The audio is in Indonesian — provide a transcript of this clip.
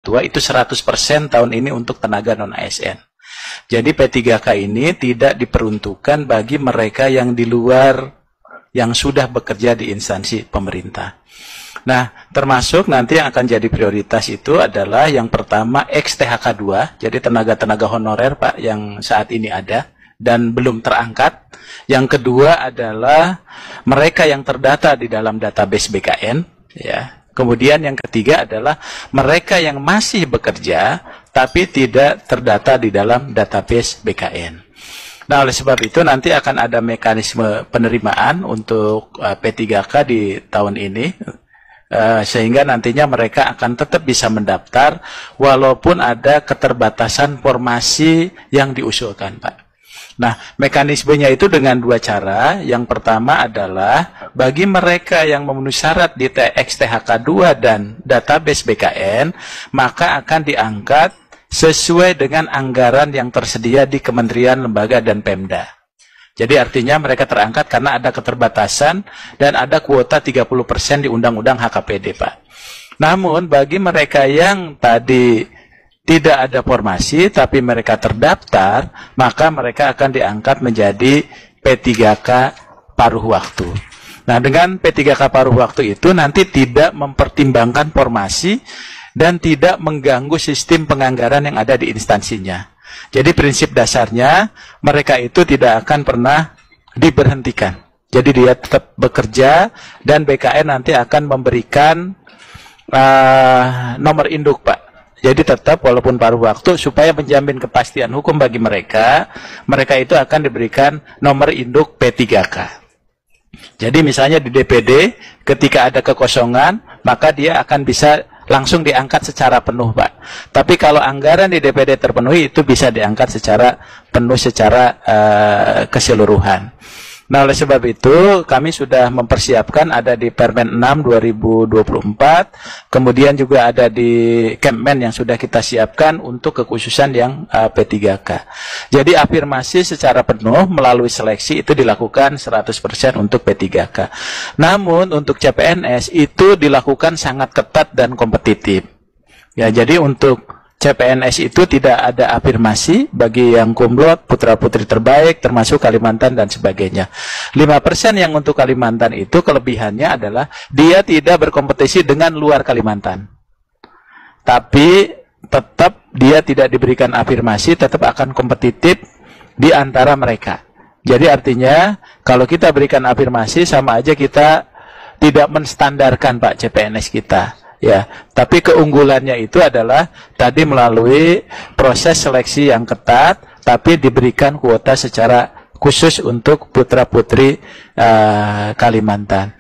tua itu 100% tahun ini untuk tenaga non-ASN. Jadi P3K ini tidak diperuntukkan bagi mereka yang di luar yang sudah bekerja di instansi pemerintah. Nah, termasuk nanti yang akan jadi prioritas itu adalah yang pertama ex-THK 2, jadi tenaga-tenaga honorer Pak yang saat ini ada dan belum terangkat. Yang kedua adalah mereka yang terdata di dalam database BKN, ya. Kemudian yang ketiga adalah mereka yang masih bekerja tapi tidak terdata di dalam database BKN. Nah, oleh sebab itu nanti akan ada mekanisme penerimaan untuk P3K di tahun ini, sehingga nantinya mereka akan tetap bisa mendaftar walaupun ada keterbatasan formasi yang diusulkan, Pak. Nah, mekanismenya itu dengan dua cara. Yang pertama adalah bagi mereka yang memenuhi syarat di THK 2 dan database BKN, maka akan diangkat sesuai dengan anggaran yang tersedia di kementerian, lembaga, dan Pemda. Jadi artinya mereka terangkat karena ada keterbatasan dan ada kuota 30% di Undang-Undang HKPD, Pak. Namun bagi mereka yang tadi tidak ada formasi tapi mereka terdaftar, maka mereka akan diangkat menjadi P3K paruh waktu. Nah, dengan P3K paruh waktu itu nanti tidak mempertimbangkan formasi dan tidak mengganggu sistem penganggaran yang ada di instansinya. Jadi prinsip dasarnya mereka itu tidak akan pernah diberhentikan. Jadi dia tetap bekerja dan BKN nanti akan memberikan nomor induk, Pak. Jadi tetap walaupun paruh waktu supaya menjamin kepastian hukum bagi mereka, mereka itu akan diberikan nomor induk P3K. Jadi misalnya di DPD ketika ada kekosongan, maka dia akan bisa langsung diangkat secara penuh, Pak. Tapi kalau anggaran di DPD terpenuhi, itu bisa diangkat secara penuh, secara keseluruhan. Nah, oleh sebab itu kami sudah mempersiapkan, ada di Permen 6 2024, kemudian juga ada di Kemmen yang sudah kita siapkan untuk kekhususan yang P3K. Jadi afirmasi secara penuh melalui seleksi itu dilakukan 100% untuk P3K. Namun untuk CPNS itu dilakukan sangat ketat dan kompetitif. Ya, jadi untuk CPNS itu tidak ada afirmasi bagi yang kumlot, putra-putri terbaik, termasuk Kalimantan dan sebagainya. 5% yang untuk Kalimantan itu kelebihannya adalah dia tidak berkompetisi dengan luar Kalimantan. Tapi tetap dia tidak diberikan afirmasi, tetap akan kompetitif di antara mereka. Jadi artinya kalau kita berikan afirmasi sama aja kita tidak menstandarkan, Pak, CPNS kita. Ya, tapi keunggulannya itu adalah tadi melalui proses seleksi yang ketat, tapi diberikan kuota secara khusus untuk putra-putri Kalimantan.